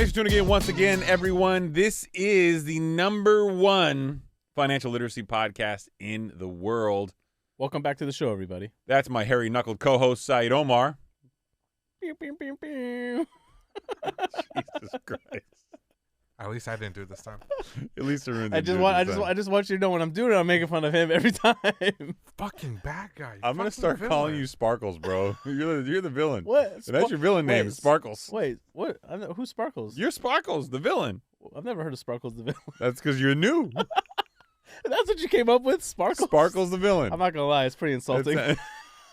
Thanks for tuning in once again, everyone. This is the #1 financial literacy podcast in the world. Welcome back to the show, everybody. That's my hairy-knuckled co-host, Saied Omar. Pew, pew, pew, pew. Jesus Christ. At least I didn't do it this time. At least I just want you to know when I'm doing it, I'm making fun of him every time. Fucking bad guy. I'm going to start calling you Sparkles, bro. You're the villain. What? And that's your villain name, Sparkles. Wait, what? Who's Sparkles? You're Sparkles, the villain. I've never heard of Sparkles the villain. That's because you're new. That's what you came up with? Sparkles? Sparkles the villain. I'm not going to lie. It's pretty insulting.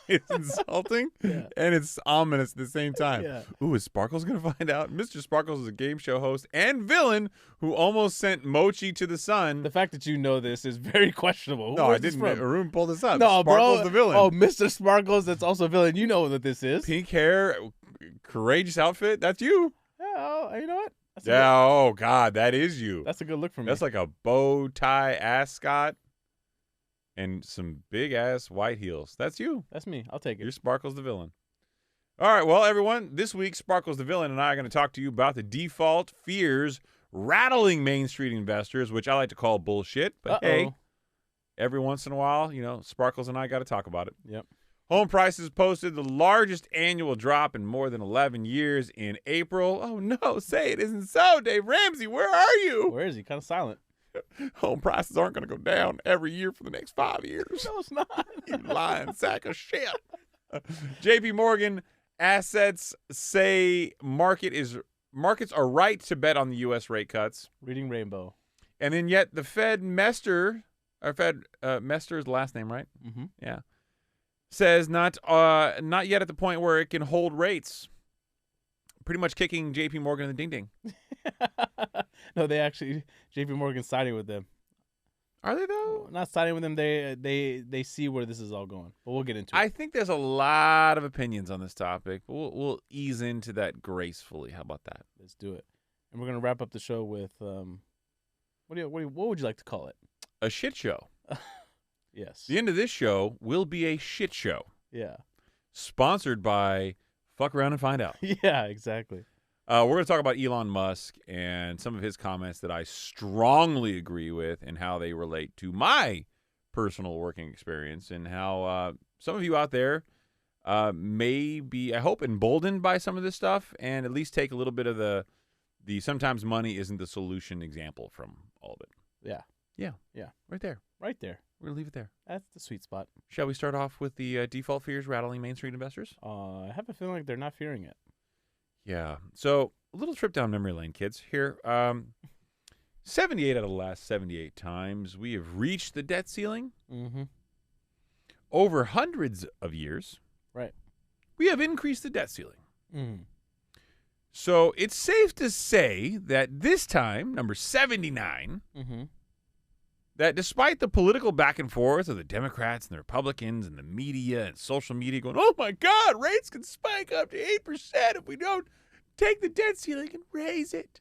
It's insulting Yeah. and it's ominous at the same time. Yeah. Ooh, is Sparkles going to find out? Mr. Sparkles is a game show host and villain who almost sent Mochi to the sun. The fact that you know this is very questionable. No, Where's I this didn't. from? Arun pulled this up. No, Sparkles bro. the villain. Oh, Mr. Sparkles, that's also a villain. You know what this is. Pink hair, courageous outfit. That's you. Yeah, you know what? That's Yeah. Oh, God. That is you. That's a good look for me. That's like a bow tie ascot and some big ass white heels. That's you. That's me. I'll take it. You're Sparkles the villain. All right, well, everyone, this week, Sparkles the villain and I are going to talk to you about the default fears rattling Main Street investors, which I like to call bullshit. But hey, every once in a while, Sparkles and I got to talk about it. Yep. Home prices posted the largest annual drop in more than 11 years in April. Oh, no, say it isn't so. Dave Ramsey, where are you? Where is he? Kind of silent. Home prices aren't going to go down every year for the next 5 years. No, it's not. You lying sack of shit. JPMorgan assets say markets are right to bet on the U.S. rate cuts. Reading Rainbow. And then yet the Mester is the last name, right? Mm-hmm. Yeah. Says not yet at the point where it can hold rates. Pretty much kicking JPMorgan in the ding-ding. No, JPMorgan's siding with them. Are they, though? Not siding with them. They see where this is all going. But we'll get into it. I think there's a lot of opinions on this topic. But we'll ease into that gracefully. How about that? Let's do it. And we're going to wrap up the show with, what would you like to call it? A shit show. Yes. The end of this show will be a shit show. Yeah. Sponsored by Fuck Around and Find Out. Yeah, exactly. We're going to talk about Elon Musk and some of his comments that I strongly agree with and how they relate to my personal working experience and how some of you out there may be, I hope, emboldened by some of this stuff and at least take a little bit of the sometimes money isn't the solution example from all of it. Yeah. Yeah. Yeah. Right there. Right there. We're going to leave it there. That's the sweet spot. Shall we start off with the default fears rattling Main Street investors? I have a feeling like they're not fearing it. Yeah. So a little trip down memory lane, kids. Here, 78 out of the last 78 times we have reached the debt ceiling. Mm-hmm. Over hundreds of years. Right. We have increased the debt ceiling. Mm-hmm. So it's safe to say that this time, number 79, Mm-hmm. that despite the political back and forth of the Democrats and the Republicans and the media and social media going, oh, my God, rates can spike up to 8% if we don't take the debt ceiling and raise it.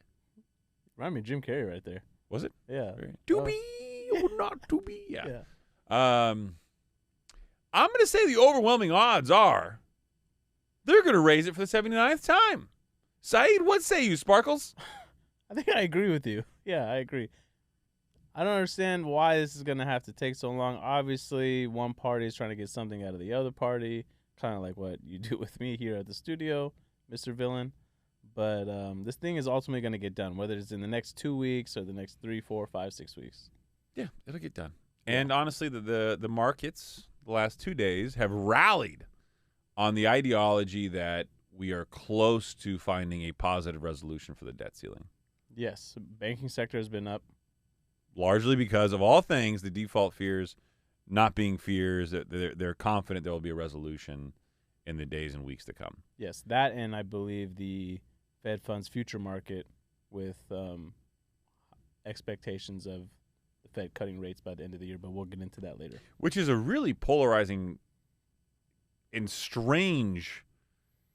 Remind me of Jim Carrey right there. Was it? Yeah. To be or not to be? Yeah. Yeah. I'm going to say the overwhelming odds are they're going to raise it for the 79th time. Saied, what say you, Sparkles? I think I agree with you. Yeah, I agree. I don't understand why this is going to have to take so long. Obviously, one party is trying to get something out of the other party, kind of like what you do with me here at the studio, Mr. Villain. But this thing is ultimately going to get done, whether it's in the next 2 weeks or the next 3, 4, 5, 6 weeks. Yeah, it'll get done. And honestly, the markets the last 2 days have rallied on the ideology that we are close to finding a positive resolution for the debt ceiling. Yes, banking sector has been up. Largely because of all things, the default fears not being fears, that they're confident there will be a resolution in the days and weeks to come. Yes, that and I believe the Fed funds future market with expectations of the Fed cutting rates by the end of the year, but we'll get into that later. Which is a really polarizing and strange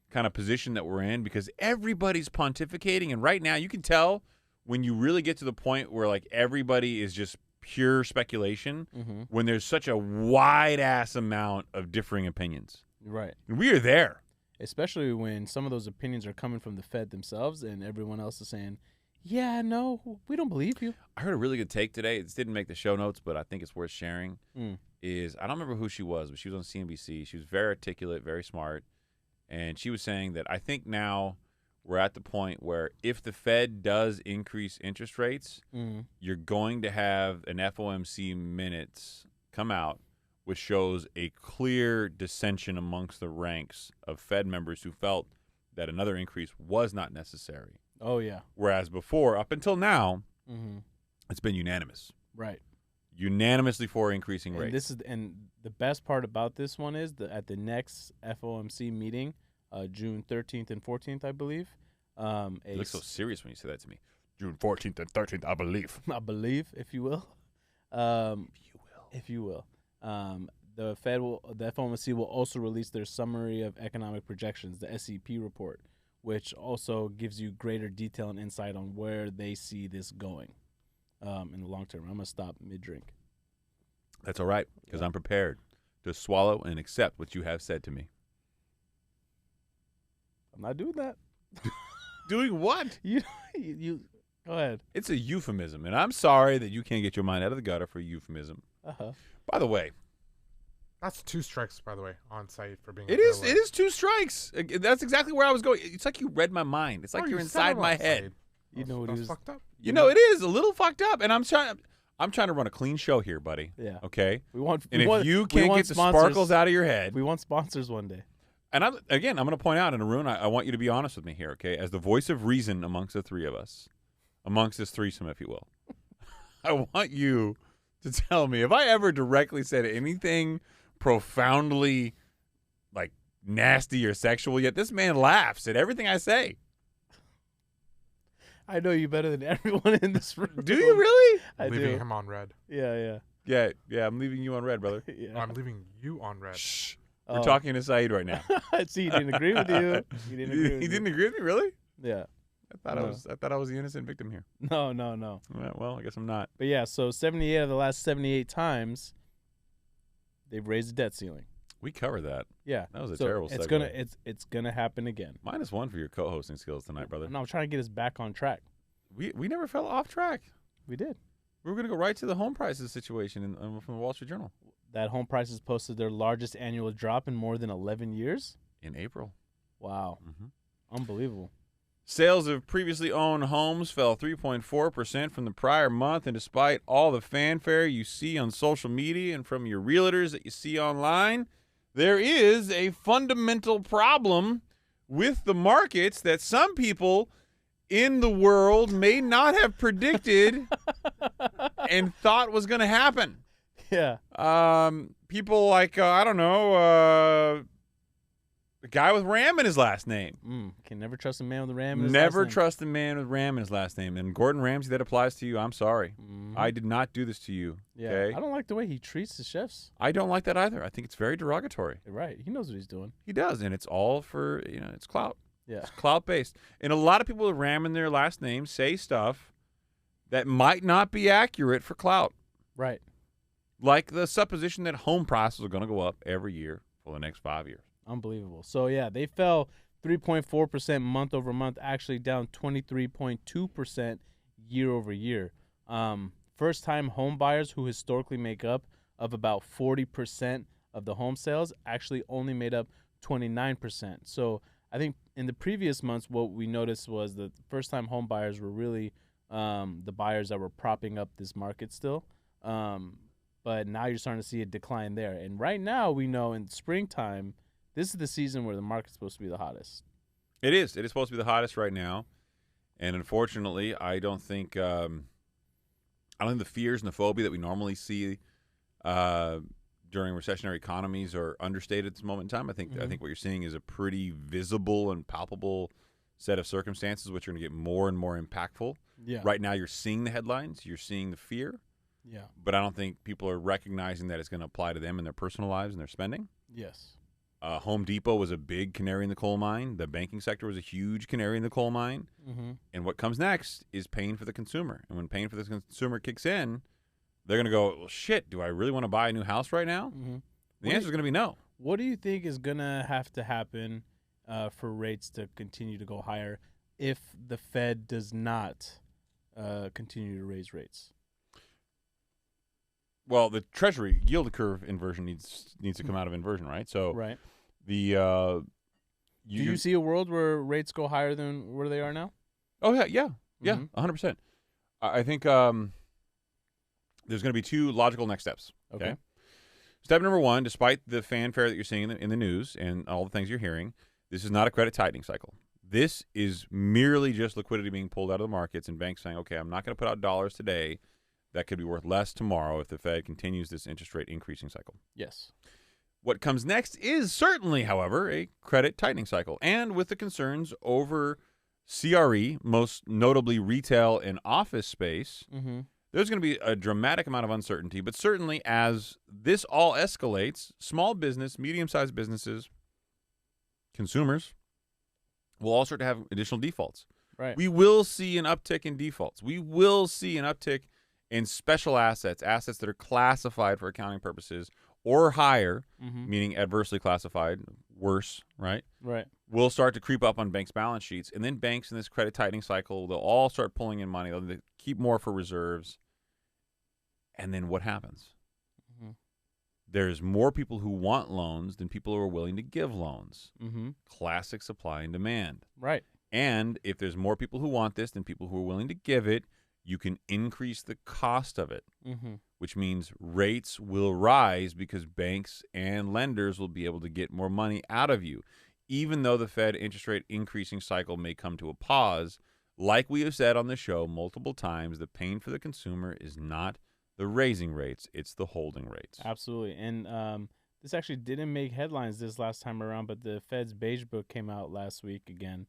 kind of position that we're in because everybody's pontificating, and right now you can tell when you really get to the point where like everybody is just pure speculation when there's such a wide ass amount of differing opinions. Right. And we are there. especially when some of those opinions are coming from the Fed themselves and everyone else is saying, yeah, no, we don't believe you. I heard a really good take today. It didn't make the show notes, but I think it's worth sharing. Mm. Is I don't remember who she was, but she was on CNBC. She was very articulate, very smart, and she was saying that I think now we're at the point where if the Fed does increase interest rates, you're going to have an FOMC minutes come out which shows a clear dissension amongst the ranks of Fed members who felt that another increase was not necessary. Oh, yeah. Whereas before, up until now, Mm-hmm. it's been unanimous. Right. Unanimously for increasing And rates. and the best part about this one is that at the next FOMC meeting, June 13th and 14th, I believe. You look so serious when you say that to me. June 14th and 13th, I believe. I believe, if you will. If you will. The FOMC will also release their summary of economic projections, the SEP report, which also gives you greater detail and insight on where they see this going in the long term. I'm going to stop mid-drink. That's all right, because I'm prepared to swallow and accept what you have said to me. I'm not doing that. Doing what? You go ahead. It's a euphemism, and I'm sorry that you can't get your mind out of the gutter for euphemism. Uh-huh. By the way, That's 2 strikes, by the way, on site for being. it is 2 strikes. That's exactly where I was going. It's like you read my mind. It's like you're inside my head. You know what he was fucked up. You know, it is a little fucked up, and I'm trying to run a clean show here, buddy. Yeah. Okay. We want. And we want, if you we can't want get the sponsors. sparkles out of your head, We want sponsors one day. and I'm going to point out, in Arun, I want you to be honest with me here, okay? As the voice of reason amongst the three of us, amongst this threesome, if you will, I want you to tell me if I ever directly said anything profoundly, like, nasty or sexual, yet this man laughs at everything I say. I know you better than everyone in this room. Do you really? I Leaving do. him on red. Yeah. Yeah, I'm leaving you on red, brother. Yeah. I'm leaving you on red. Shh. We're talking to Saied right now. See, he didn't agree with you. He didn't agree with He you. didn't agree with me, really? Yeah. I thought I was the innocent victim here. No. Well, I guess I'm not. But yeah, so 78 of the last 78 times, they've raised the debt ceiling. We covered that. Yeah. That was a So terrible it's segue. it's gonna happen again. -1 for your co-hosting skills tonight, brother. No, I'm trying to get us back on track. We never fell off track. We did. We were going to go right to the home prices situation from the Wall Street Journal. That home prices posted their largest annual drop in more than 11 years. In April. Wow. Mm-hmm. Unbelievable. Sales of previously owned homes fell 3.4% from the prior month, and despite all the fanfare you see on social media and from your realtors that you see online, there is a fundamental problem with the markets that some people in the world may not have predicted and thought was going to happen. Yeah. People like, I don't know, the guy with Ram in his last name. Can never trust a man with a ram in his Never last name. trust a man with Ram in his last name. And Gordon Ramsay, that applies to you. I'm sorry. I did not do this to you. Yeah. Okay? I don't like the way he treats the chefs. I don't like that either. I think it's very derogatory. You're right. He knows what he's doing. He does, and it's all for, it's clout. Yeah. It's clout-based. And a lot of people with Ram in their last name say stuff that might not be accurate for clout. Right. Like the supposition that home prices are going to go up every year for the next 5 years. Unbelievable. So, yeah, they fell 3.4% month over month, actually down 23.2% year over year. First-time home buyers, who historically make up of about 40% of the home sales, actually only made up 29%. So I think in the previous months, what we noticed was that first-time home buyers were really the buyers that were propping up this market still. But now you're starting to see a decline there. And right now, we know in springtime, this is the season where the market's supposed to be the hottest. It is. It is supposed to be the hottest right now. And unfortunately, I don't think the fears and the phobia that we normally see during recessionary economies are understated at this moment in time. I think what you're seeing is a pretty visible and palpable set of circumstances which are going to get more and more impactful. Yeah. Right now, you're seeing the headlines. You're seeing the fear. Yeah. But I don't think people are recognizing that it's going to apply to them in their personal lives and their spending. Yes. Home Depot was a big canary in the coal mine. The banking sector was a huge canary in the coal mine. Mm-hmm. And what comes next is pain for the consumer. And when pain for the consumer kicks in, they're going to go, well, shit, do I really want to buy a new house right now? Mm-hmm. The answer is going to be no. What do you think is going to have to happen for rates to continue to go higher if the Fed does not continue to raise rates? Well, the Treasury yield curve inversion needs to come out of inversion, right? So Right. the Do you see a world where rates go higher than where they are now? Oh yeah, Mhm. 100%. I think there's going to be two logical next steps. Okay. Step number one, despite the fanfare that you're seeing in the news and all the things you're hearing, this is not a credit tightening cycle. This is merely just liquidity being pulled out of the markets and banks saying, okay, I'm not going to put out dollars today that could be worth less tomorrow if the Fed continues this interest rate increasing cycle. Yes. What comes next is certainly, however, a credit tightening cycle. And with the concerns over CRE, most notably retail and office space, Mm-hmm. there's going to be a dramatic amount of uncertainty. But certainly as this all escalates, small business, medium-sized businesses, consumers will all start to have additional defaults. Right. We will see an uptick in defaults. We will see an uptick in special assets, assets that are classified for accounting purposes or higher, Mm-hmm. meaning adversely classified, worse, right? Right. Will start to creep up on banks' balance sheets. And then banks in this credit tightening cycle, they'll all start pulling in money. They'll keep more for reserves. And then what happens? Mm-hmm. There's more people who want loans than people who are willing to give loans. Mm-hmm. Classic supply and demand. Right. And if there's more people who want this than people who are willing to give it, you can increase the cost of it, Mm-hmm. which means rates will rise because banks and lenders will be able to get more money out of you. Even though the Fed interest rate increasing cycle may come to a pause, like we have said on the show multiple times, the pain for the consumer is not the raising rates, it's the holding rates. Absolutely. And this actually didn't make headlines this last time around, but the Fed's Beige Book came out last week again.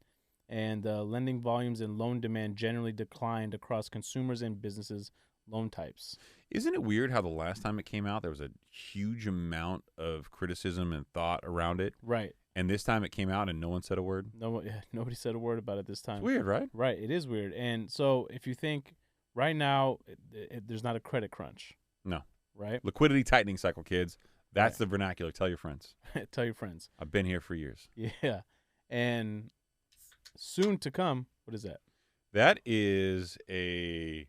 And lending volumes and loan demand generally declined across consumers and businesses loan types. Isn't it weird how the last time it came out, there was a huge amount of criticism and thought around it? Right. And this time it came out and no one said a word? Nobody said a word about it this time. It's weird, right? Right. It is weird. And so if you think right now there's not a credit crunch. No. Right? Liquidity tightening cycle, kids. That's the vernacular. Tell your friends. Tell your friends. I've been here for years. Yeah. And soon to come, what is that? That is a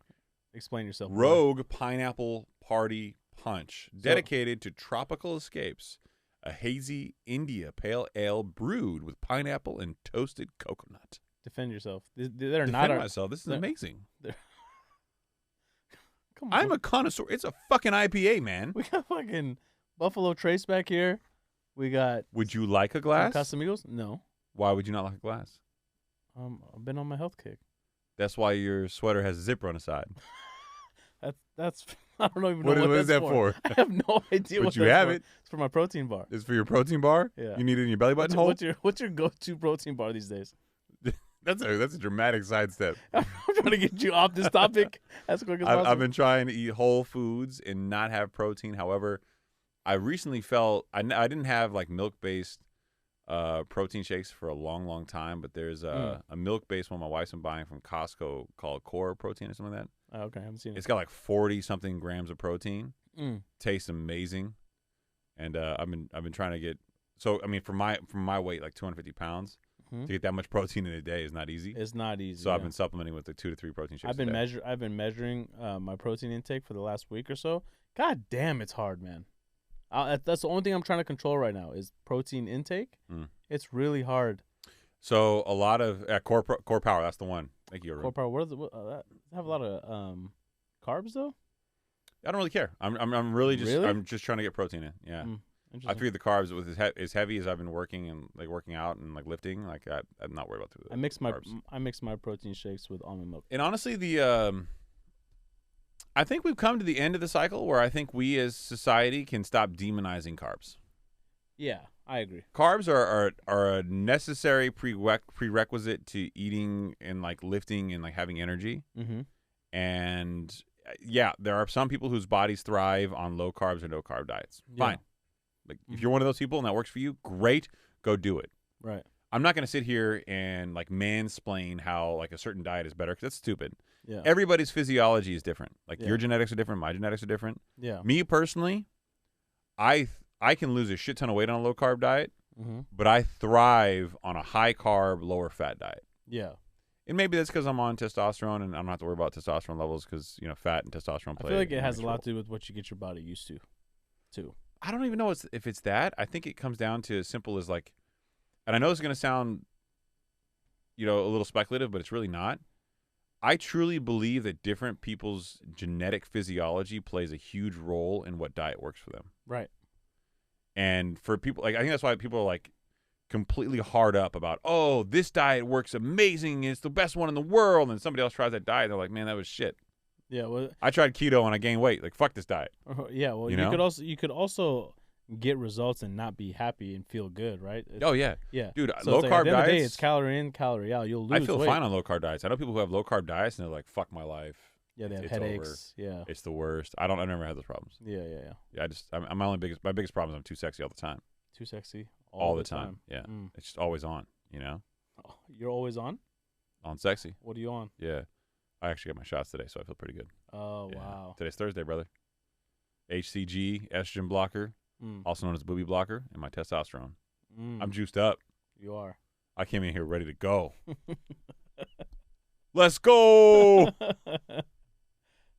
Explain yourself. Rogue Pineapple Party Punch dedicated to tropical escapes. A hazy India pale ale brewed with pineapple and toasted coconut. Defend yourself. They're Defend not our, myself. This is amazing. Come on. I'm a connoisseur. It's a fucking IPA, man. We got fucking Buffalo Trace back here. We got Would you like a glass? Casamigos? No. Why would you not like a glass? I've been on my health kick. That's why your sweater has a zipper on the side. That's I don't even know What is that's that for? I have no idea But what you that's have for. it. It's for my protein bar. It's for your protein bar? Yeah. You need it in your belly button hole? What's your go-to protein bar these days? That's a dramatic sidestep. I'm trying to get you off this topic as quick as possible. I've been trying to eat whole foods and not have protein. However, I recently felt I didn't have like milk-based protein shakes for a long, long time, but there's a milk-based one my wife's been buying from Costco called Core Protein or something like that. Oh, okay, I haven't seen it. It's got like 40-something grams of protein. Mm. Tastes amazing, and I've been trying to get. So I mean, for my weight, like 250 pounds, Mhm. to get that much protein in a day is not easy. It's not easy. So I've been supplementing with the 2 to 3 protein shakes. I've been measuring my protein intake for the last week or so. God damn, it's hard, man. That's the only thing I'm trying to control right now is protein intake. Mm. It's really hard. So a lot of core power. That's the one. Thank you, Arun. Core power. Does it have a lot of carbs though? I don't really care. I'm really just Really? I'm just trying to get protein in. Yeah. Mm, I interesting. figured the carbs with as heavy as I've been working and like working out and like lifting, like I'm not worried about the I mix carbs. my protein shakes with almond milk. And honestly, I think we've come to the end of the cycle where I think we as society can stop demonizing carbs. Yeah, I agree. Carbs are a necessary prerequisite to eating and like lifting and like having energy. Mm-hmm. And yeah, there are some people whose bodies thrive on low carbs or no carb diets. Yeah. Fine. Like if you're one of those people and that works for you, great, go do it. Right. I'm not going to sit here and like mansplain how like a certain diet is better because that's stupid. Yeah. Everybody's physiology is different. Like Yeah. your genetics are different, my genetics are different. Yeah. Me personally, I can lose a shit ton of weight on a low carb diet but I thrive on a high carb, lower fat diet. Yeah. And maybe that's because I'm on testosterone and I don't have to worry about testosterone levels because, fat and testosterone play. I feel like it has a lot to do with what you get your body used to, too. I don't even know if it's that. I think it comes down to as simple as like, and I know it's going to sound, a little speculative, but it's really not. I truly believe that different people's genetic physiology plays a huge role in what diet works for them. Right. And for people, I think that's why people are like completely hard up about, oh, this diet works amazing. It's the best one in the world. And somebody else tries that diet. And they're like, man, that was shit. Yeah. Well, I tried keto and I gained weight. Like, fuck this diet. Yeah. Well, you could also get results and not be happy and feel good, right? Oh, yeah. Yeah. Dude, So low at carb the end of the day, diets. it's calorie in, calorie out. You'll lose I feel weight. fine on low carb diets. I know people who have low carb diets and they're like, fuck my life. Yeah, they have It's headaches. over. Yeah. It's the worst. I've never had those problems. Yeah. Yeah, my biggest problem is I'm too sexy all the time. Too sexy All the time. Yeah. Mm. It's just always on, Oh, you're always on? on sexy. What are you on? Yeah. I actually got my shots today, so I feel pretty good. Oh, Yeah. wow. Today's Thursday, brother. HCG, estrogen blocker, Mm. also known as booby blocker, and my testosterone. Mm. I'm juiced up. You are. I came in here ready to go. Let's go.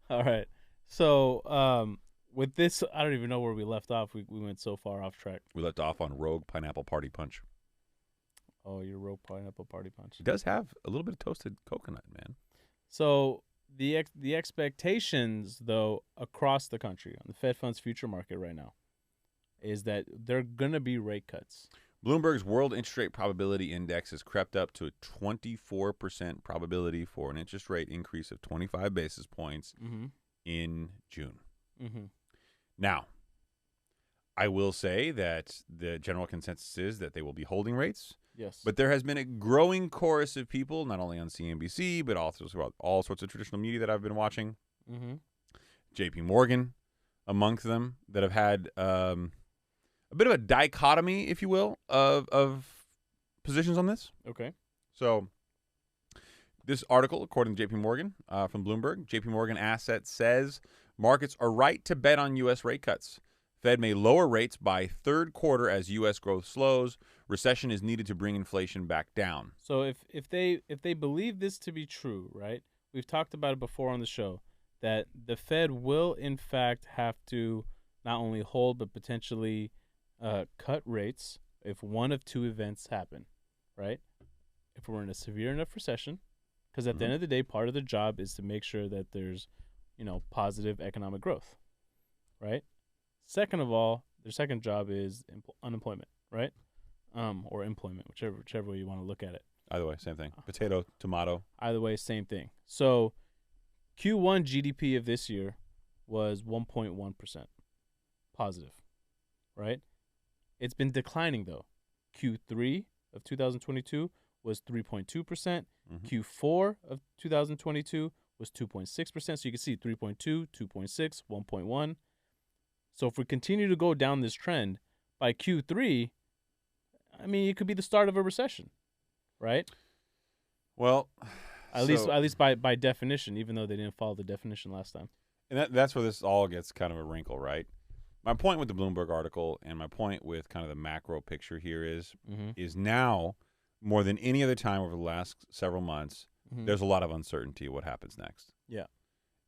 All right. So, with this, I don't even know where we left off. We went so far off track. We left off on Rogue Pineapple Party Punch. Oh, your Rogue Pineapple Party Punch. It does have a little bit of toasted coconut, man. So the expectations, though, across the country on the Fed funds future market right now is that there are going to be rate cuts. Bloomberg's World Interest Rate Probability Index has crept up to a 24% probability for an interest rate increase of 25 basis points in June. Mm-hmm. Now, I will say that the general consensus is that they will be holding rates. Yes. But there has been a growing chorus of people, not only on CNBC, but also throughout all sorts of traditional media that I've been watching. Mm-hmm. JPMorgan amongst them, that have had a bit of a dichotomy, if you will, of positions on this. Okay. So this article, according to JPMorgan from Bloomberg, JPMorgan Asset says markets are right to bet on U.S. rate cuts. Fed may lower rates by third quarter as U.S. growth slows. Recession is needed to bring inflation back down. So if they believe this to be true, right? We've talked about it before on the show that the Fed will in fact have to not only hold but potentially cut rates if one of two events happen, right? If we're in a severe enough recession, because at the end of the day, part of the job is to make sure that there's, positive economic growth, right? Second of all, their second job is unemployment, right? Or employment, whichever way you want to look at it. Either way, same thing. Potato, tomato. Either way, same thing. So Q1 GDP of this year was 1.1% positive, right? It's been declining, though. Q3 of 2022 was 3.2%. Q4 of 2022 was 2.6%. So you can see 3.2, 2.6, 1.1. So if we continue to go down this trend, by Q3, it could be the start of a recession, right? Well, at least by definition, even though they didn't follow the definition last time. And that's where this all gets kind of a wrinkle, right? My point with the Bloomberg article and my point with kind of the macro picture here is now, more than any other time over the last several months, there's a lot of uncertainty of what happens next. Yeah.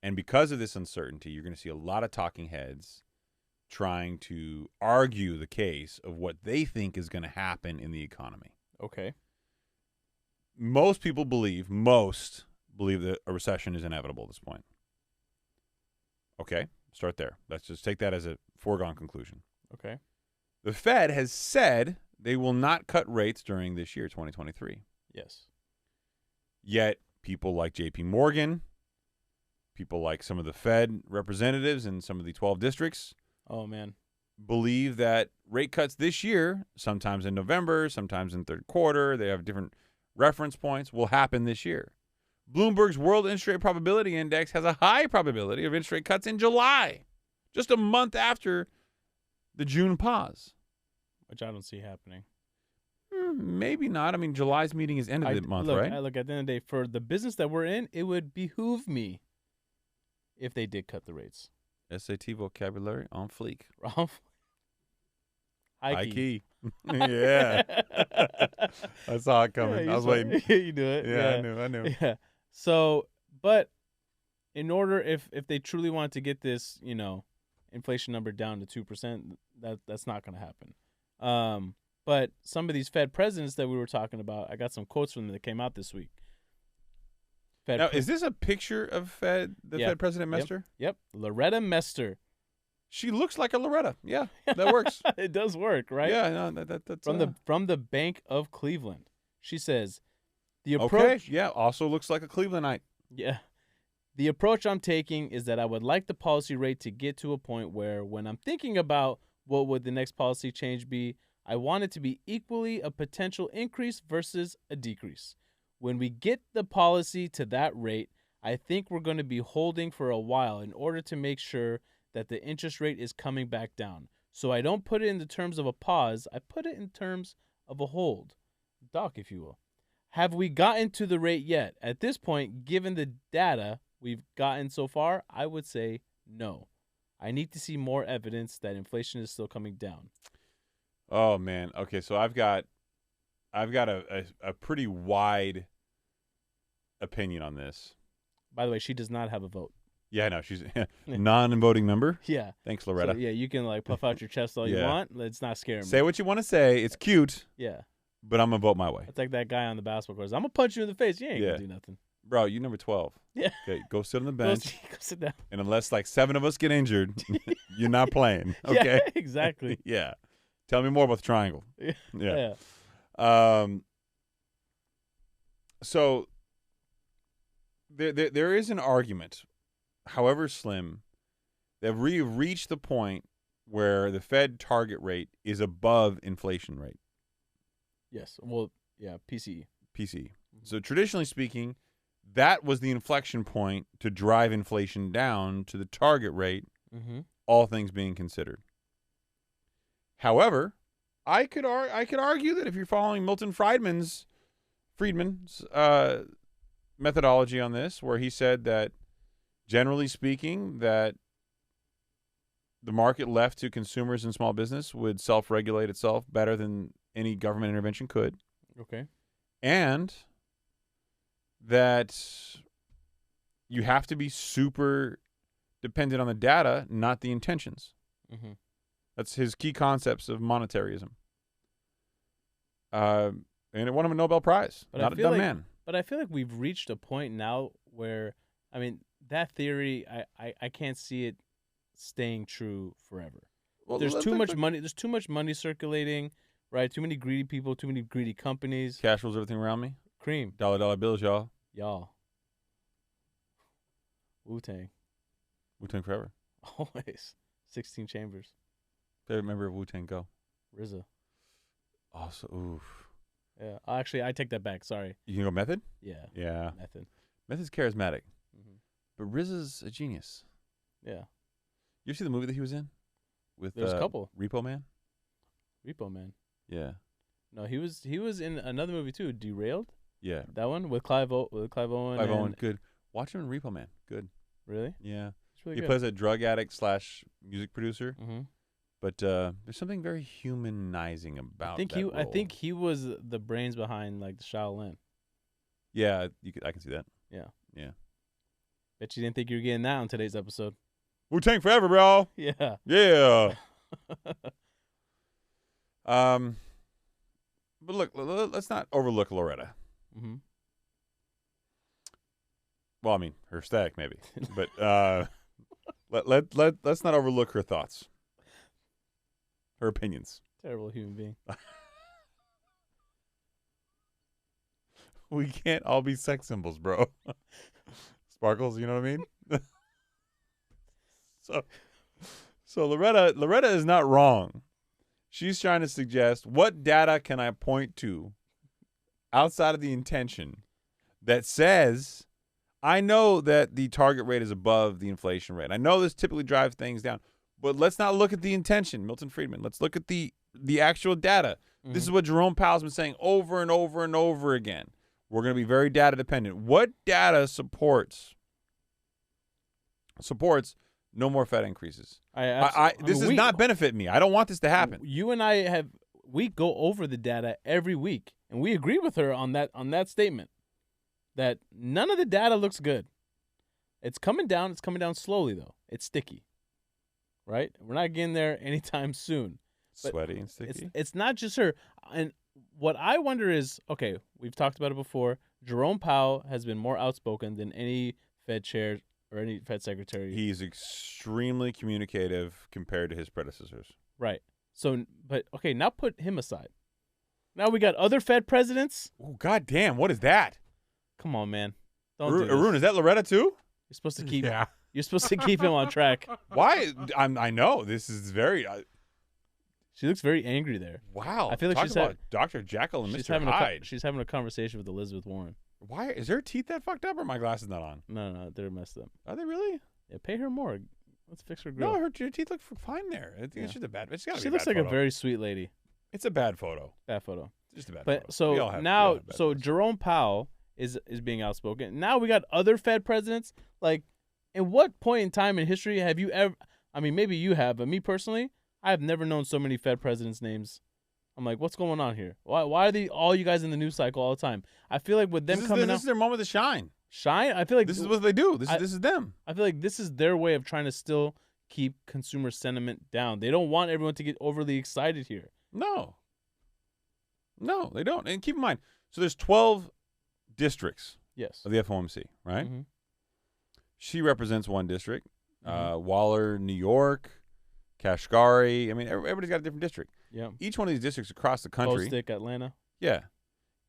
And because of this uncertainty, you're going to see a lot of talking heads trying to argue the case of what they think is going to happen in the economy. Okay. Most people believe that a recession is inevitable at this point. Okay, start there. Let's just take that as a foregone conclusion. Okay. The Fed has said they will not cut rates during this year, 2023. Yes. Yet people like JPMorgan, people like some of the Fed representatives in some of the 12 districts, oh man, believe that rate cuts this year, sometimes in November, sometimes in third quarter, they have different reference points, will happen this year. Bloomberg's World Interest Rate Probability Index has a high probability of interest rate cuts in July, just a month after the June pause. Which I don't see happening. Maybe not. July's meeting is end of the month, right? Look, at the end of the day, for the business that we're in, it would behoove me if they did cut the rates. SAT vocabulary on fleek. High key. Yeah. I saw it coming. I was waiting. You do it. Yeah, I knew. Yeah. So, but in order, if they truly want to get this, inflation number down to 2%, that's not going to happen. But some of these Fed presidents that we were talking about, I got some quotes from them that came out this week. Now, is this a picture of Fed President Mester? Yep. Loretta Mester. She looks like a Loretta. Yeah, that works. It does work, right? Yeah, no, that's from the Bank of Cleveland. She says, the approach. Okay, yeah, also looks like a Clevelandite. Yeah. The approach I'm taking is that I would like the policy rate to get to a point where when I'm thinking about what would the next policy change be, I want it to be equally a potential increase versus a decrease. When we get the policy to that rate, I think we're going to be holding for a while in order to make sure that the interest rate is coming back down. So I don't put it in the terms of a pause. I put it in terms of a hold. Doc, if you will. Have we gotten to the rate yet? At this point, given the data we've gotten so far, I would say no. I need to see more evidence that inflation is still coming down. Oh man. Okay, so I've got a pretty wide opinion on this. By the way, she does not have a vote. Yeah, no, she's a non-voting member. Yeah. Thanks, Loretta. So, yeah, you can puff out your chest all you want. It's not scaring me. Say what you want to say. It's cute. Yeah. But I'm gonna vote my way. It's like that guy on the basketball court. I'm gonna punch you in the face. You ain't gonna do nothing. Bro, you number 12. Yeah. Okay, go sit on the bench. Go sit down. And unless 7 of us get injured, you're not playing. Okay. Yeah, exactly. Yeah. Tell me more about the triangle. Yeah. So there is an argument, however slim, that we've reached the point where the Fed target rate is above inflation rate. Yes. Well, yeah, PCE. So traditionally speaking, that was the inflection point to drive inflation down to the target rate, all things being considered. However, I could argue that if you're following Milton Friedman's methodology on this, where he said that generally speaking that the market left to consumers and small business would self-regulate itself better than any government intervention could. Okay. And that you have to be super dependent on the data, not the intentions. That's his key concepts of monetarism. And it won him a Nobel Prize. But not a dumb man. But I feel like we've reached a point now where, I mean, that theory, I can't see it staying true forever. Well, there's too much money. There's too much money circulating, right? Too many greedy people, too many greedy companies. Cash rules everything around me. Cream. Dollar bills, y'all. Wu-Tang. Wu-Tang forever. Always. 16 Chambers. Favorite member of Wu-Tang, go. RZA. Also, oof. Yeah. Actually, I take that back. Sorry. You can go Method? Yeah. Method. Method's charismatic. But RZA's a genius. Yeah. You see the movie that he was in? There's a couple. Repo Man? Yeah. No, he was in another movie too, Derailed. Yeah. That one with Clive Owen. Clive Owen, good. Watch him in Repo Man. Good. Really? Yeah. It's really he good. plays a drug addict / music producer. But there's something very humanizing about that role. I think he was the brains behind the Shaolin. Yeah, I can see that. Yeah. Yeah. Bet you didn't think you were getting that on today's episode. Wu-Tang forever, bro. Yeah. Yeah. But look, let's not overlook Loretta. Well, I mean, her aesthetic maybe, but let's not overlook her thoughts, her opinions. Terrible human being. We can't all be sex symbols, bro. Sparkles, you know what I mean? So Loretta is not wrong. She's trying to suggest, what data can I point to outside of the intention that says, I know that the target rate is above the inflation rate. I know this typically drives things down, but let's not look at the intention, Milton Friedman. Let's look at the actual data. This is what Jerome Powell's been saying over and over and over again. We're going to be very data dependent. What data supports no more Fed increases? This does not benefit me. I don't want this to happen. You and I we go over the data every week, and we agree with her on that statement that none of the data looks good. It's coming down. It's coming down slowly, though. It's sticky, right? We're not getting there anytime soon. But Sweaty and sticky. It's not just her. And what I wonder is, okay, we've talked about it before. Jerome Powell has been more outspoken than any Fed chair or any Fed secretary. He's extremely communicative compared to his predecessors. Right. So, but okay, now put him aside. Now we got other Fed presidents. Oh, God damn. What is that? Come on, man. Don't do this. Arun, is that Loretta too? You're supposed to keep. Yeah. You're supposed to keep him on track. Why? I know. This is very... She looks very angry there. wow. I feel like Talk she's about Dr. Jekyll and Mr. Hyde. She's having a conversation with Elizabeth Warren. Why? Is her teeth that fucked up or my glasses not on? No, they're messed up. Are they really? Yeah, pay her more. Let's fix her grill. No, her teeth look fine there. I think Yeah. it's just a bad... It's gotta She be a looks bad like a photo. very sweet lady. It's a bad photo. Bad photo. Just a bad photo. But We so all have now, bad so photos. Jerome Powell is being outspoken. Now we got other Fed presidents. Like, at what point in time in history have you ever? I mean, maybe you have, but me personally, I have never known so many Fed presidents' names. I'm like, what's going on here? Why are all you guys in the news cycle all the time? I feel like with them this coming is out, their moment to shine. I feel like This is what they do. This I- is them. I feel like this is their way of trying to still keep consumer sentiment down. They don't want everyone to get overly excited here. No, they don't. And keep in mind, so there's 12 districts Yes. of the FOMC, right? Mhm. She represents one district. Mhm. Waller, New York, Kashgari. I mean, everybody's got a different district. Yeah. Each one of these districts across the country. Post-Stick, Atlanta. Yeah.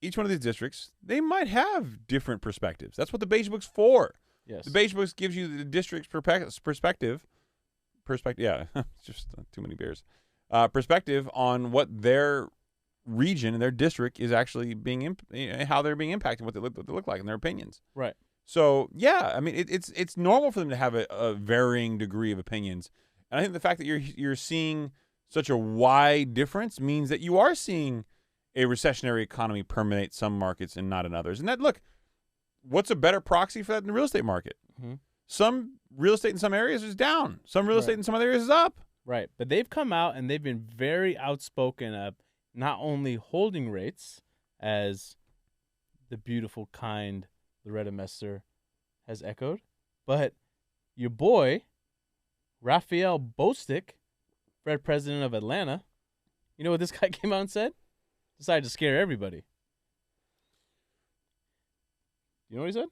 Each one of these districts, they might have different perspectives. That's what the Beige Book's for. Yes. The Beige Book gives you the district's perspective. Yeah, it's just too many beers. Perspective on what their region and their district is actually being, how they're being impacted, what they look like, and their opinions. Right. So yeah, I mean, it's normal for them to have a varying degree of opinions, and I think the fact that you're seeing such a wide difference means that you are seeing a recessionary economy permeate some markets and not in others. And that, look, what's a better proxy for that than the real estate market? Mm-hmm. Some real estate in some areas is down. Some real estate Right. in some other areas is up. Right. But they've come out and they've been very outspoken of not only holding rates, as the beautiful, kind Loretta Mester has echoed, but your boy, Raphael Bostic, Fed president of Atlanta, you know what this guy came out and said? Decided to scare everybody. You know what he said?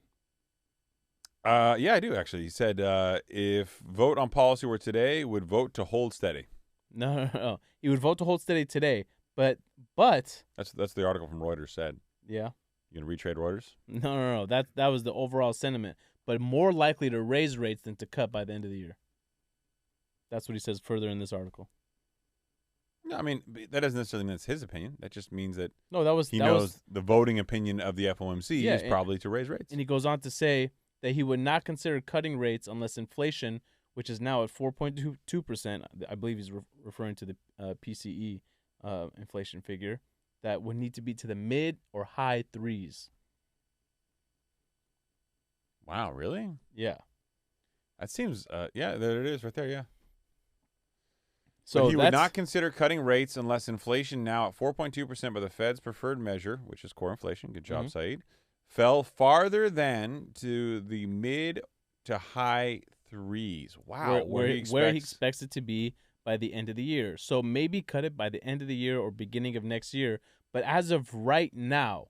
Yeah, I do actually. He said, if vote on policy were today, would vote to hold steady. No. He would vote to hold steady today, but That's the article from Reuters said. yeah. You gonna retrade Reuters? No. That was the overall sentiment, but more likely to raise rates than to cut by the end of the year. That's what he says further in this article. No, I mean, that doesn't necessarily mean it's his opinion. That just means that No, that was he that knows was, the voting opinion of the FOMC Yeah, is probably to raise rates. and he goes on to say that he would not consider cutting rates unless inflation, which is now at 4.2%, I believe he's referring to the PCE inflation figure, that would need to be to the mid or high threes. Wow, really? Yeah. That seems, yeah, there it is right there, yeah. So but he would that's- not consider cutting rates unless inflation, now at 4.2% by the Fed's preferred measure, which is core inflation, good job, Saied, fell farther than to the mid to high threes. Wow. where he expects it to be by the end of the year. So maybe cut it by the end of the year or beginning of next year. But as of right now,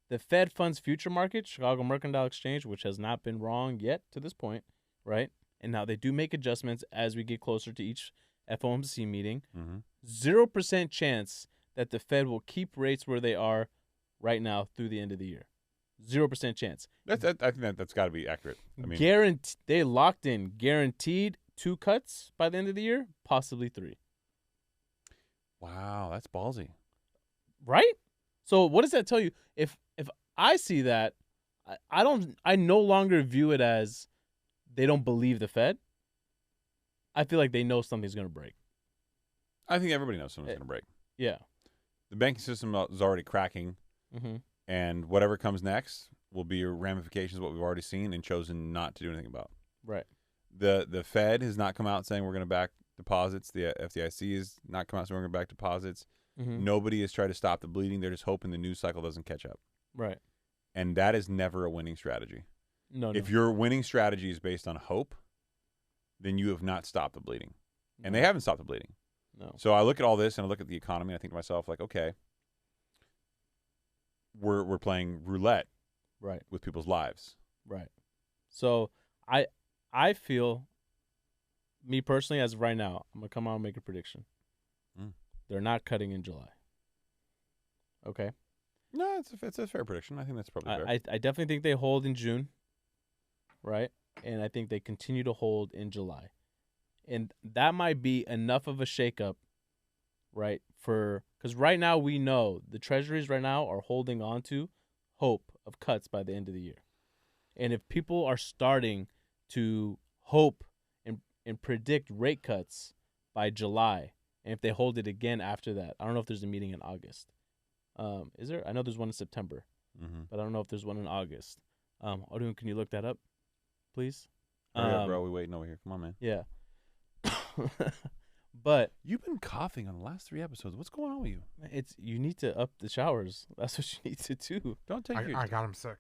the Fed funds future market, Chicago Mercantile Exchange, which has not been wrong yet to this point, right? And now they do make adjustments as we get closer to each FOMC meeting. 0% chance that the Fed will keep rates where they are right now through the end of the year. 0% chance. I think that's got to be accurate. I mean, They locked in guaranteed 2 cuts by the end of the year, possibly 3. wow, that's ballsy. Right? So what does that tell you? If I see that, I no longer view it as they don't believe the Fed. I feel like they know something's going to break. I think everybody knows something's going to break. Yeah. The banking system is already cracking, Mm-hmm. and whatever comes next will be ramifications of what we've already seen and chosen not to do anything about. Right. The Fed has not come out saying we're going to back deposits. The FDIC has not come out saying we're going to back deposits. Nobody has tried to stop the bleeding. They're just hoping the news cycle doesn't catch up. Right. And that is never a winning strategy. No. If your winning strategy is based on hope, then you have not stopped the bleeding. And they haven't stopped the bleeding. No. So I look at all this and I look at the economy and I think to myself, like, okay, we're playing roulette Right. with people's lives. Right. So I feel, me personally, as of right now, I'm going to come out and make a prediction. They're not cutting in July. Okay? No, it's a fair prediction. I think that's probably fair. I definitely think they hold in June, right? And I think they continue to hold in July. And that might be enough of a shakeup, right? Because right now we know the treasuries right now are holding on to hope of cuts by the end of the year. And if people are starting to hope and predict rate cuts by July, and if they hold it again after that, I don't know if there's a meeting in August. Is there? I know there's one in September, but I don't know if there's one in August. Odun, can you look that up, please? Hurry up, bro. We waiting over here. Come on, man. Yeah. But you've been coughing on the last 3 episodes. What's going on with you? You need to up the showers. That's what you need to do. Don't take I got him sick.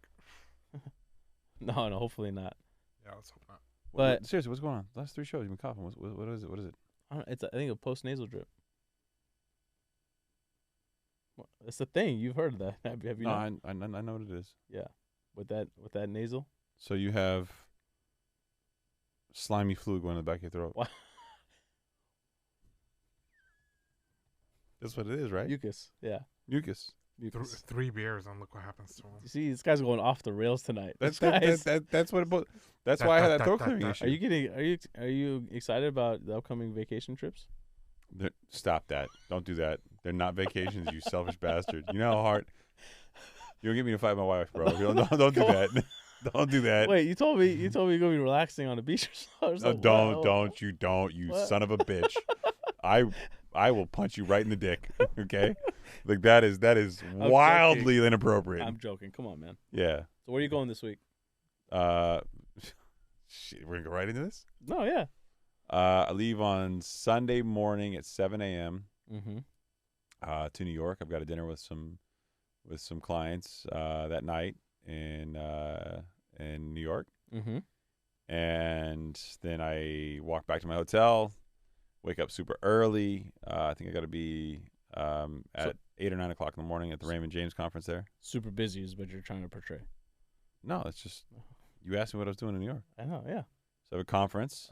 No, hopefully not. Yeah, let's hope not. But seriously, what's going on? Last 3 shows you've been coughing. What is it? What is it? I think a post nasal drip. It's a thing. You've heard of that? Have you? No, not? I know what it is. Yeah, with that nasal. So you have slimy fluid going in the back of your throat. What? That's what it is, right? Mucus. Yeah. Mucus. 3 beers and look what happens to him. You see, this guy's going off the rails tonight. That's what it. That's why I had that throat clearing issue. Are you excited about the upcoming vacation trips? Stop that! Don't do that. They're not vacations, you selfish bastard. You know how hard. You don't get me to fight my wife, bro. Don't do that. Don't do that. Wait, you told me you're gonna be relaxing on the beach or something. Don't you what? Son of a bitch. I will punch you right in the dick. Okay, like that is wildly inappropriate. I'm joking. Come on, man. Yeah. So where are you going this week? Shit, we're gonna go right into this. No, yeah. I leave on Sunday morning at 7 a.m. Mm-hmm. To New York. I've got a dinner with some clients that night in New York. Mm-hmm. And then I walk back to my hotel. Wake up super early. I think I got to be at 8 or 9 o'clock in the morning at the Raymond James conference there. Super busy is what you're trying to portray. No, it's just you asked me what I was doing in New York. I know, yeah. So I have a conference,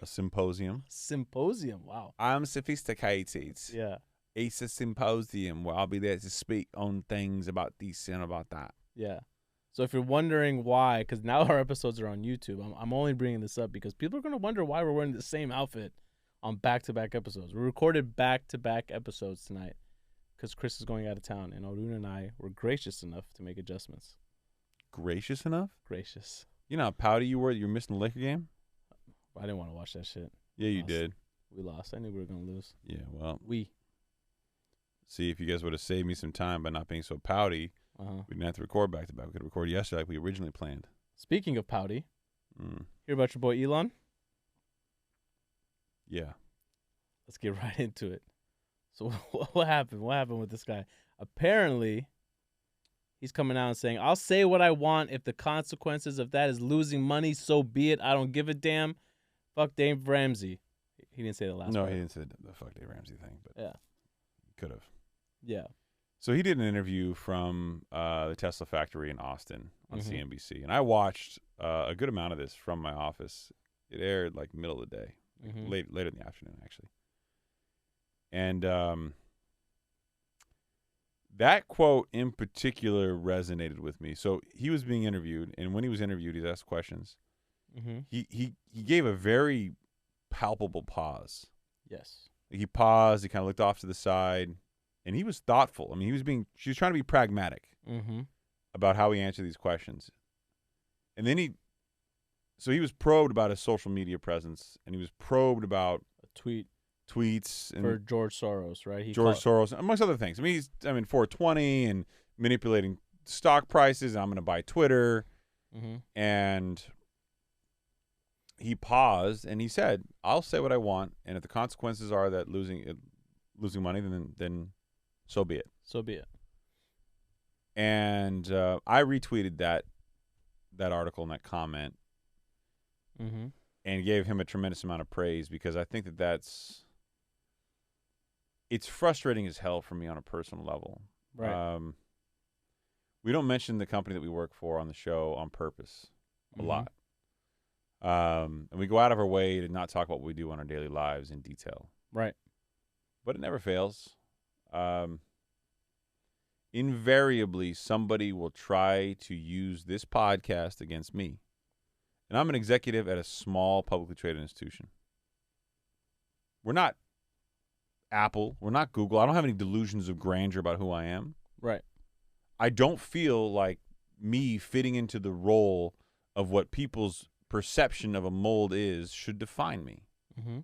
a symposium. Symposium, wow. I'm sophisticated. Yeah. It's a symposium where I'll be there to speak on things about this and about that. Yeah. So if you're wondering why, because now our episodes are on YouTube, I'm only bringing this up because people are going to wonder why we're wearing the same outfit on back-to-back episodes. We recorded back-to-back episodes tonight because Chris is going out of town, and Arun and I were gracious enough to make adjustments. Gracious enough? Gracious. You know how pouty you were that you were missing the Laker game? I didn't want to watch that shit. Yeah, you did. We lost. I knew we were going to lose. Yeah, well. See, if you guys would have saved me some time by not being so pouty, we didn't have to record back-to-back. We could record yesterday like we originally planned. Speaking of pouty, hear about your boy Elon? Yeah. Let's get right into it. So what happened? What happened with this guy? Apparently, he's coming out and saying, I'll say what I want. If the consequences of that is losing money, so be it. I don't give a damn. Fuck Dave Ramsey. He didn't say the last part. No, he didn't say the fuck Dave Ramsey thing, but yeah, he could have. Yeah. So he did an interview from the Tesla factory in Austin on CNBC, and I watched a good amount of this from my office. It aired like middle of the day, later in the afternoon, actually. And that quote in particular resonated with me. So he was being interviewed, and when he was interviewed, he asked questions. He gave a very palpable pause. Yes. He paused. He kind of looked off to the side, and he was thoughtful. I mean, she was trying to be pragmatic about how he answered these questions. And then he was probed about his social media presence, and he was probed about tweets and for George Soros, right? George Soros, amongst other things. I mean, 420 and manipulating stock prices. And I'm going to buy Twitter, and he paused and he said, "I'll say what I want, and if the consequences are that losing money, then so be it. So be it. And I retweeted that article and that comment Mm-hmm. and gave him a tremendous amount of praise because I think it's frustrating as hell for me on a personal level. Right. We don't mention the company that we work for on the show on purpose a Mhm. lot. And we go out of our way to not talk about what we do in our daily lives in detail. Right. But it never fails. Invariably, somebody will try to use this podcast against me. And I'm an executive at a small publicly traded institution. We're not Apple. We're not Google. I don't have any delusions of grandeur about who I am. Right. I don't feel like me fitting into the role of what people's perception of a mold is should define me. Mm-hmm.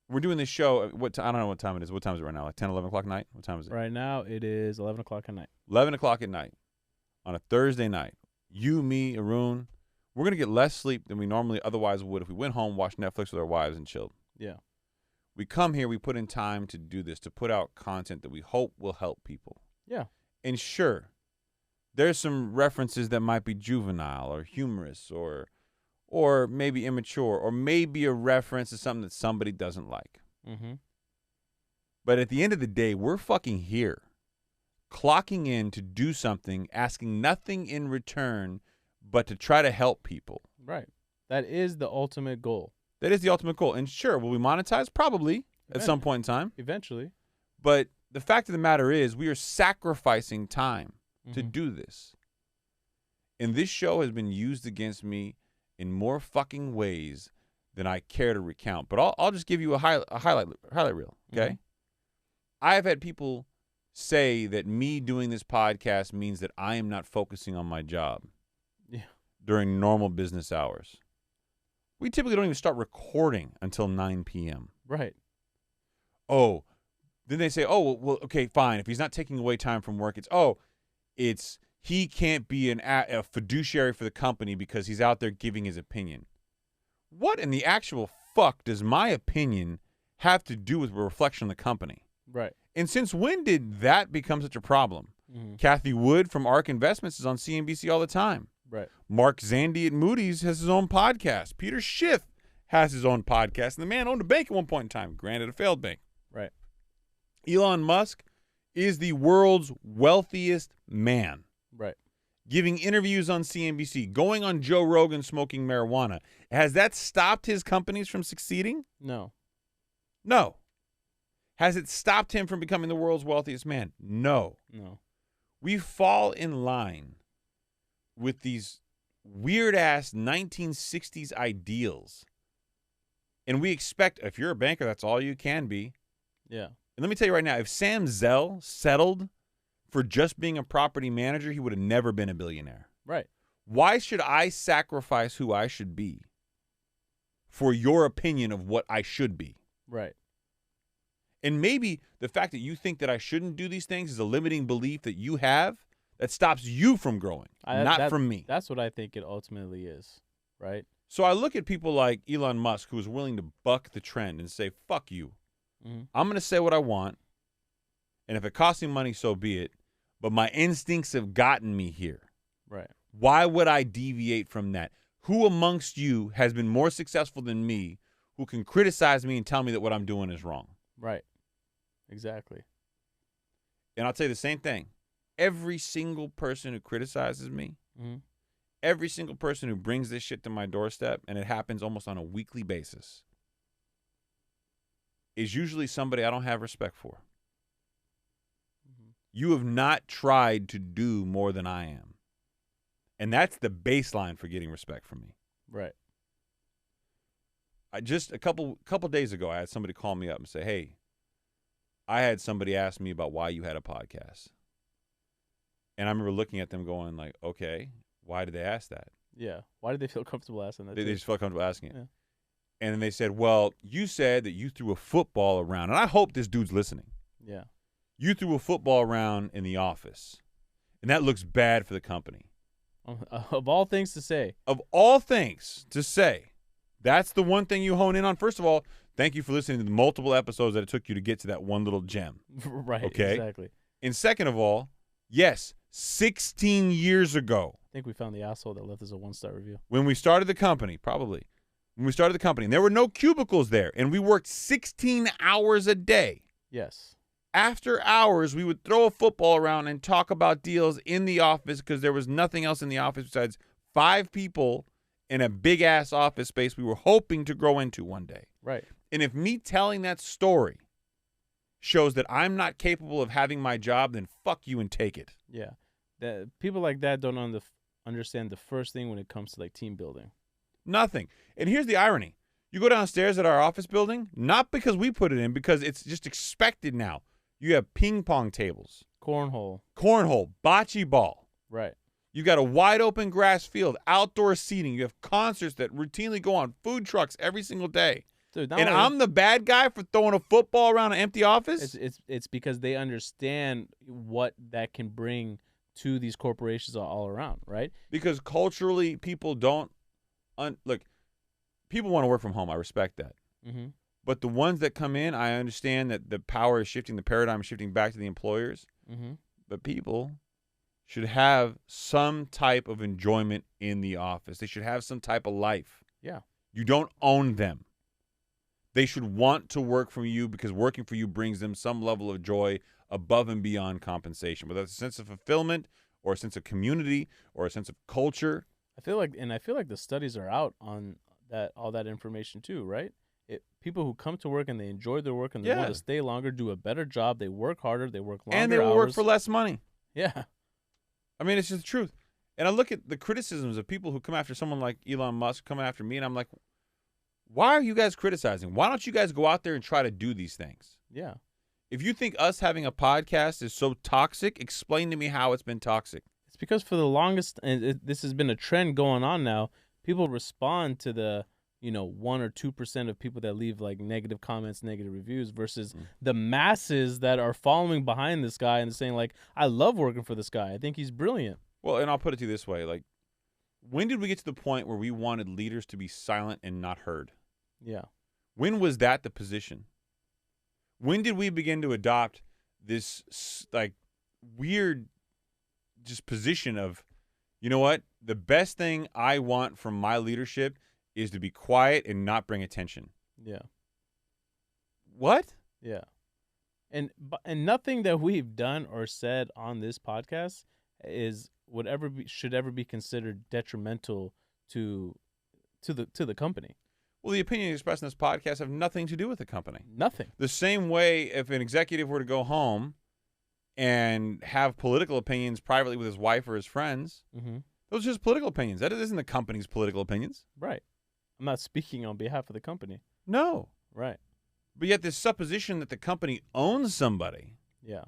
We're doing this show. I don't know what time it is. What time is it right now? Like 10, 11 o'clock at night? What time is it? Right now it is 11 o'clock at night. 11 o'clock at night on a Thursday night. You, me, Arun, we're going to get less sleep than we normally otherwise would if we went home, watched Netflix with our wives, and chilled. Yeah. We come here, we put in time to do this, to put out content that we hope will help people. Yeah. And sure, there's some references that might be juvenile or humorous or maybe immature or maybe a reference to something that somebody doesn't like. Mm-hmm. But at the end of the day, we're fucking here, clocking in to do something, asking nothing in return but to try to help people. Right. That is the ultimate goal. That is the ultimate goal. And sure, will we monetize? Probably at some point in time. Eventually. But the fact of the matter is we are sacrificing time to Mhm. do this. And this show has been used against me in more fucking ways than I care to recount. But I'll just give you a highlight reel, okay? Mhm. I've had people say that me doing this podcast means that I am not focusing on my job Yeah. during normal business hours. We typically don't even start recording until 9 p.m. Right. Oh, then they say, oh, well, okay, fine. If he's not taking away time from work, it's he can't be a fiduciary for the company because he's out there giving his opinion. What in the actual fuck does my opinion have to do with a reflection on the company? Right. And since when did that become such a problem? Mm-hmm. Kathy Wood from ARK Investments is on CNBC all the time. Right. Mark Zandi at Moody's has his own podcast. Peter Schiff has his own podcast. And the man owned a bank at one point in time, granted a failed bank. Right. Elon Musk is the world's wealthiest man, Right. giving interviews on CNBC, going on Joe Rogan smoking marijuana. Has that stopped his companies from succeeding? No. No. Has it stopped him from becoming the world's wealthiest man? No. No. We fall in line with these weird-ass 1960s ideals. And we expect, if you're a banker, that's all you can be. Yeah. And let me tell you right now, if Sam Zell settled for just being a property manager, he would have never been a billionaire. Right. Why should I sacrifice who I should be for your opinion of what I should be? Right. And maybe the fact that you think that I shouldn't do these things is a limiting belief that you have that stops you from growing, not from me. That's what I think it ultimately is. Right. So I look at people like Elon Musk, who is willing to buck the trend and say, fuck you. Mm-hmm. I'm going to say what I want. And if it costs me money, so be it. But my instincts have gotten me here. Right. Why would I deviate from that? Who amongst you has been more successful than me who can criticize me and tell me that what I'm doing is wrong? Right. Exactly. And I'll tell you the same thing. Every single person who criticizes me, Mm-hmm. every single person who brings this shit to my doorstep, and it happens almost on a weekly basis, is usually somebody I don't have respect for. Mm-hmm. You have not tried to do more than I am. And that's the baseline for getting respect from me. Right. I just a couple days ago, I had somebody call me up and say, hey, I had somebody ask me about why you had a podcast. And I remember looking at them going like, okay, why did they ask that? Yeah. Why did they feel comfortable asking that? They too? just felt comfortable asking it. Yeah. And then they said, well, you said that you threw a football around. And I hope this dude's listening. Yeah. You threw a football around in the office. And that looks bad for the company. Of all things to say. Of all things to say, that's the one thing you hone in on. First of all, Thank you for listening to the multiple episodes that it took you to get to that one little gem. Right. Okay? Exactly. And second of all, yes, 16 years ago, I think we found the asshole that left us a 1-star review. when we started the company, and there were no cubicles there, and we worked 16 hours a day. Yes. After hours, we would throw a football around and talk about deals in the office because there was nothing else in the office besides 5 people in a big-ass office space we were hoping to grow into one day. Right. And if me telling that story shows that I'm not capable of having my job, then fuck you and take it. Yeah. That people like that don't understand the first thing when it comes to like team building. Nothing. And here's the irony. You go downstairs at our office building, not because we put it in, because it's just expected now. You have ping pong tables, Cornhole. bocce ball. Right. You've got a wide open grass field, outdoor seating. You have concerts that routinely go on, food trucks every single day. Dude, And I'm the bad guy for throwing a football around an empty office? it's because they understand what that can bring to these corporations all around, right? Because culturally, people don't look. People want to work from home. I respect that. Mm-hmm. But the ones that come in, I understand that the power is shifting, the paradigm is shifting back to the employers. Mm-hmm. But people should have some type of enjoyment in the office. They should have some type of life. Yeah. You don't own them. They should want to work for you because working for you brings them some level of joy above and beyond compensation, whether it's a sense of fulfillment or a sense of community or a sense of culture. I feel like the studies are out on that, all that information too, right? People who come to work and they enjoy their work and they want to stay longer, do a better job, they work harder, they work longer and they will hours. work for less money. Yeah. I mean, it's just the truth. And I look at the criticisms of people who come after someone like Elon Musk coming after me, and I'm like, why are you guys criticizing? Why don't you guys go out there and try to do these things? Yeah. If you think us having a podcast is so toxic, explain to me how it's been toxic. It's because for the longest, and this has been a trend going on now, people respond to the 1 or 2% of people that leave like negative comments, negative reviews versus the masses that are following behind this guy and saying like, I love working for this guy. I think he's brilliant. Well, and I'll put it to you this way. Like, when did we get to the point where we wanted leaders to be silent and not heard? Yeah. When was that the position? When did we begin to adopt this like weird just position of, you know what? The best thing I want from my leadership is to be quiet and not bring attention. Yeah. What? Yeah. And nothing that we've done or said on this podcast should ever be considered detrimental to the company. Well, the opinions expressed in this podcast have nothing to do with the company. Nothing. The same way if an executive were to go home and have political opinions privately with his wife or his friends, those are just political opinions. That isn't the company's political opinions. Right. I'm not speaking on behalf of the company. No. Right. But yet this supposition that the company owns somebody. Yeah.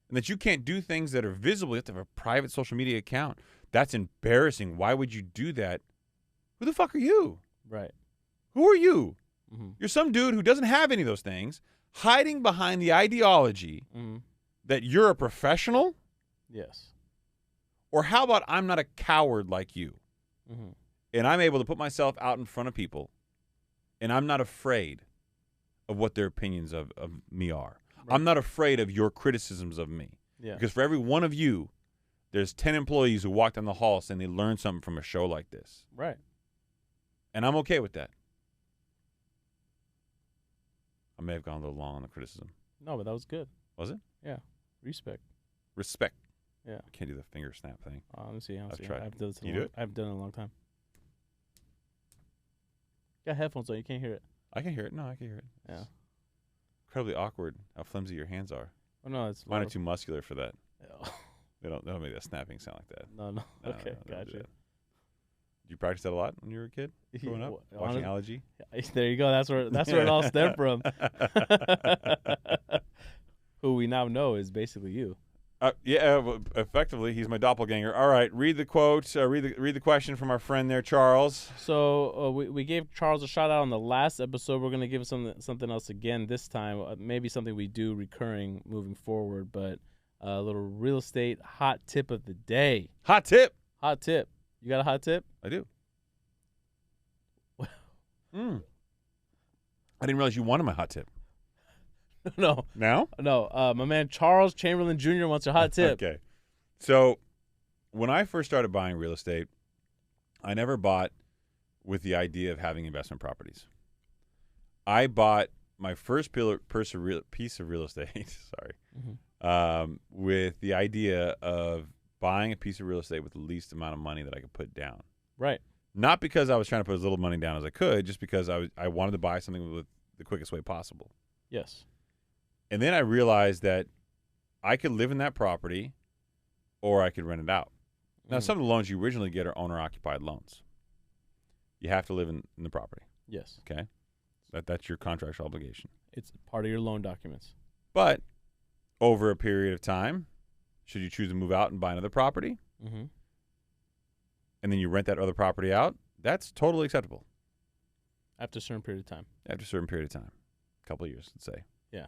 And that you can't do things that are visible. You have to have a private social media account. That's embarrassing. Why would you do that? Who the fuck are you? Right. Who are you? Mm-hmm. You're some dude who doesn't have any of those things, hiding behind the ideology that you're a professional? Yes. Or how about I'm not a coward like you? And I'm able to put myself out in front of people, and I'm not afraid of what their opinions of me are. Right. I'm not afraid of your criticisms of me. Yeah. Because for every one of you, there's 10 employees who walk down the hall saying they learned something from a show like this. Right. And I'm okay with that. I may have gone a little long on the criticism. No, but that was good. Was it? Yeah. Respect. Yeah. I can't do the finger snap thing. Let me see. I've tried. I've done it. You do it? I've done it in a long time. Got headphones on. You can't hear it. I can hear it. No, I can hear it. Yeah. It's incredibly awkward how flimsy your hands are. Oh, no. It's mine are too muscular for that. Yeah. They don't make that snapping sound like that. No. Okay. Gotcha. Did you practice that a lot when you were a kid? Growing up? Watching Allergy? There you go. That's where it all stemmed from. Who we now know is basically you. Effectively, he's my doppelganger. All right, read the quote. Read the question from our friend there, Charles. So we gave Charles a shout out on the last episode. We're gonna give him something else again this time. Maybe something we do recurring moving forward. But a little real estate hot tip of the day. Hot tip. You got a hot tip? I do. I didn't realize you wanted my hot tip. No. Now? No. My man Charles Chamberlain Jr. wants a hot tip. Okay. So when I first started buying real estate, I never bought with the idea of having investment properties. I bought my first piece of real estate, with the idea of buying a piece of real estate with the least amount of money that I could put down. Right. Not because I was trying to put as little money down as I could, just because I wanted to buy something with the quickest way possible. Yes. And then I realized that I could live in that property or I could rent it out. Now, some of the loans you originally get are owner-occupied loans. You have to live in the property. Yes. Okay? That's your contractual obligation. It's part of your loan documents. But over a period of time, should you choose to move out and buy another property, Mm-hmm. and then you rent that other property out, that's totally acceptable. After a certain period of time. After a certain period of time. A couple of years, let's say. Yeah.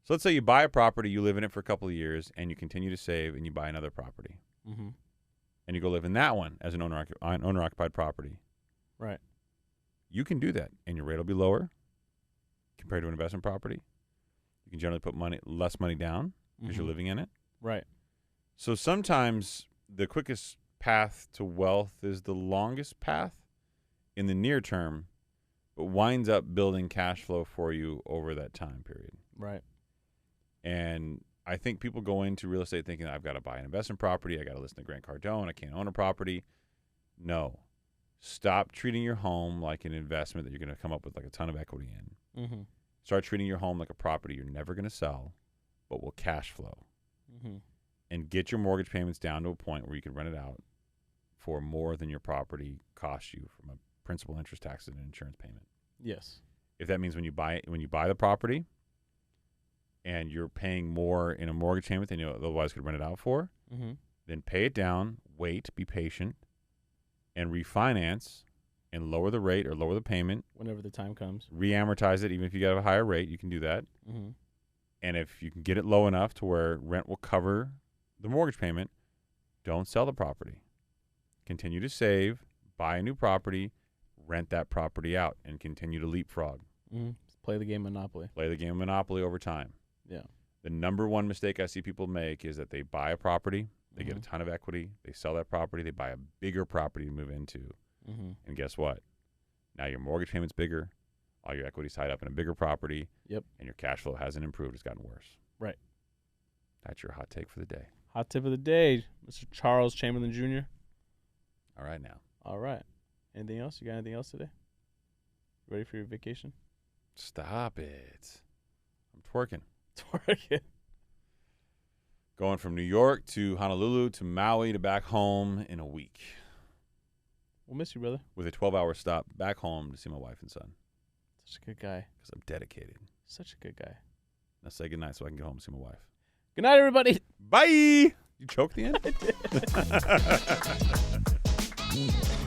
So let's say you buy a property, you live in it for a couple of years, and you continue to save, and you buy another property. Mm-hmm. And you go live in that one as an owner-occupied property. Right. You can do that, and your rate will be lower compared to an investment property. You can generally put less money down because you're living in it. Right. So sometimes the quickest path to wealth is the longest path in the near term, but winds up building cash flow for you over that time period. Right. And I think people go into real estate thinking, I've got to buy an investment property, I got to listen to Grant Cardone, I can't own a property. No. Stop treating your home like an investment that you're going to come up with like a ton of equity in. Mm-hmm. Start treating your home like a property you're never going to sell, but will cash flow. Mm-hmm. And get your mortgage payments down to a point where you can rent it out for more than your property costs you from a principal, interest, taxes, and insurance payment. Yes. If that means when you buy the property and you're paying more in a mortgage payment than you otherwise could rent it out for, Mm-hmm. then pay it down, wait, be patient, and refinance and lower the rate or lower the payment. Whenever the time comes. Re-amortize it. Even if you got a higher rate, you can do that. Mm-hmm. And if you can get it low enough to where rent will cover the mortgage payment, don't sell the property. Continue to save, buy a new property, rent that property out, and continue to leapfrog. Mm-hmm. Play the game Monopoly. Play the game of Monopoly over time. Yeah. The number one mistake I see people make is that they buy a property, they get a ton of equity, they sell that property, they buy a bigger property to move into, and guess what? Now your mortgage payment's bigger, all your equity's tied up in a bigger property, and your cash flow hasn't improved, it's gotten worse. Right. That's your hot take for the day. Hot tip of the day, Mr. Charles Chamberlain Jr. All right now. All right. Anything else? You got anything else today? Ready for your vacation? Stop it. I'm twerking. Twerking. Going from New York to Honolulu to Maui to back home in a week. We'll miss you, brother. With a 12-hour stop back home to see my wife and son. Such a good guy. Because I'm dedicated. Such a good guy. Now say goodnight so I can get home and see my wife. Good night, everybody. Bye. You choked the end? I did.